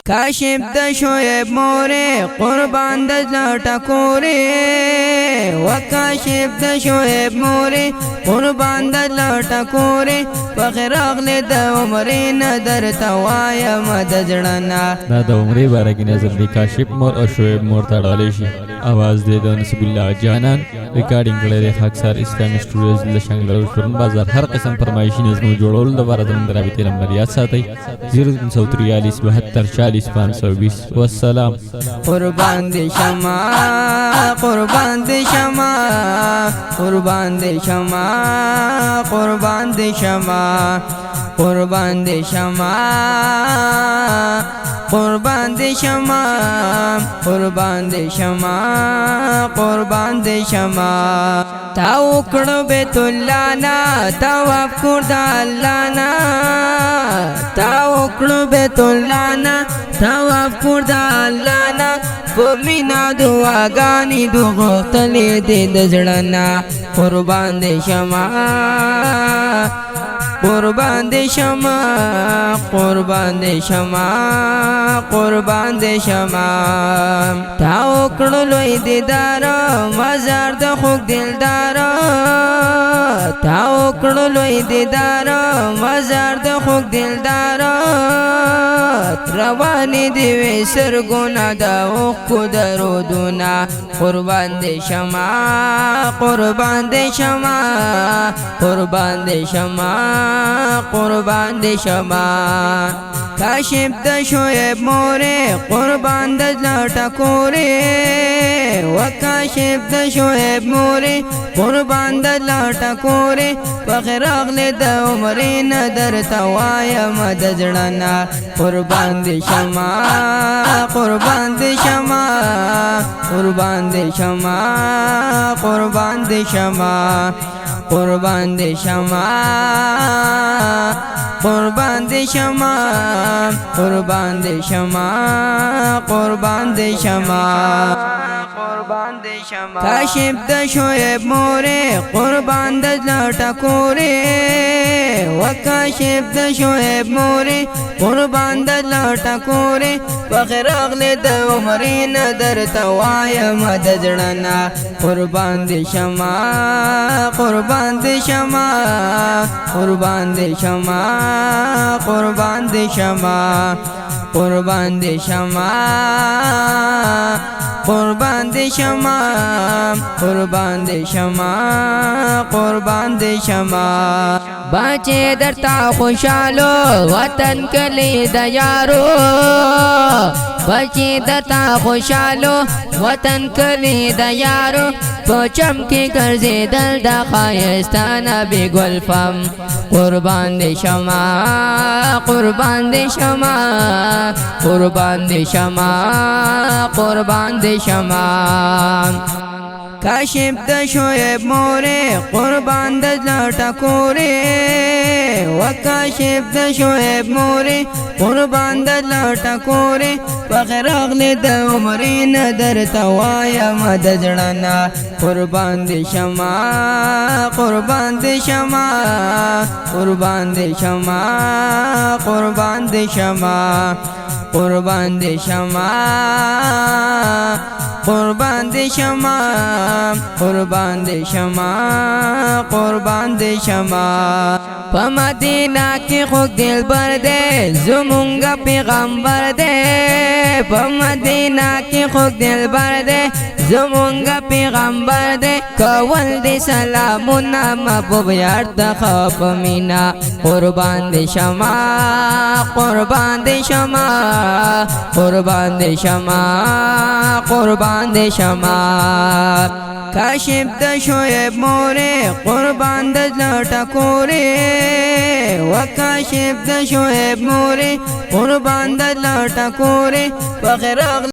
کاشف د شعیب مورې قربان د ټکورې وکاشف د شعیب مورې قربان د ټکورې فخر اغله د عمرې نه درته وایم د زړه نه. دا د عمرې باره کې نظر دی کاشف مور او شعیب مور تړلی شي. आवाज دے د نصیب الله جانان ریکارډینګ کړی دی خاکسار اسلامي سټوډیوز د شنګلر شورن بازار. هر قسم فرمایشي نظمو جوړولو لپاره زموږ د رابطې نمبر یاد ساتئ 0343 72 40 520. والسلام. قربان دې شمع قربان دې شمع قربان دې شمع قربان دې شمع قربان دې شمع قربان دې شمع قربان دې شمع قربان دې شمع. تا وکړو بیت الله نا طواف کړ د الله نا تا وکړو بیت الله نا طواف کړ د الله نا په مینا دعاګانې غوښتلې دې د زړه نه. قربان دې شمع قربان دې شمع قربان دې شمع قربان دې شمع. تا وکړو لوی دیدار مزار د خوږ دلدار تا وکړو لوی دیدار مزار د خوږ دلدار روانې دې وې سرګونه د اوښکو درودونه. قربان دې شمع قربان دې شمع قربان دې شمع قربان دې شمع. کاشف د شعیب مورې قربان د ټکورې وکاشف د شعیب مورې قربان د ټکورې فخر اغله د عمرې نه درته وایم د زړه نه. قربان دې شمع قربان دې شمع قربان دې شمع قربان دې شمع قربان دې شمع قربان دې شمع قربان دې شمع قربان دې شمع قربان دې شمع. کاشف د شعیب مورې قربان د ټکورې وکاشف د شعیب مورې قربان د ټکورې فخر اغله د عمرې نه درته وایم د زړه نه. قربان دې شمع قربان دې شمع قربان دې شمع قربان دې شمع قربان دې شمع قربان دې شمع قربان دې شمع قربان دې شمع. بچې درته خوشالو وطن کلی د یارو بچې درته خوشالو وطن کلی د یارو په چمکې ګرځېدل د ښایستانه بې ګلفم. قربان دې شمع قربان دې شمع قربان دې شمع قربان دې شمع. کاشف د شعیب مورې قربان د ټکورې وکاشف د شعیب مورې قربان د ټکورې فخر اغله د عمرې نه درته وایم د زړه نه. قربان دې شمع قربان دې شمع قربان دې شمع قربان دې شمع قربان دې شمع قربان دې شمع قربان دې شمع قربان دې شمع. په مدینه کې خوږ دلبر دی زمونږ پیغمبر دی په مدینه کې خوږ دلبر دی زمونږ پیغمبر دی کول دې سلامونه محبوب یار ته په مینا. قربان دې شمع قربان دې شمع قربان دې شمع قربان دې شمع. کاشف د شعیب مورې قربان د ټکورې وکاشف د شعیب مورې قربان د ټکورې فخر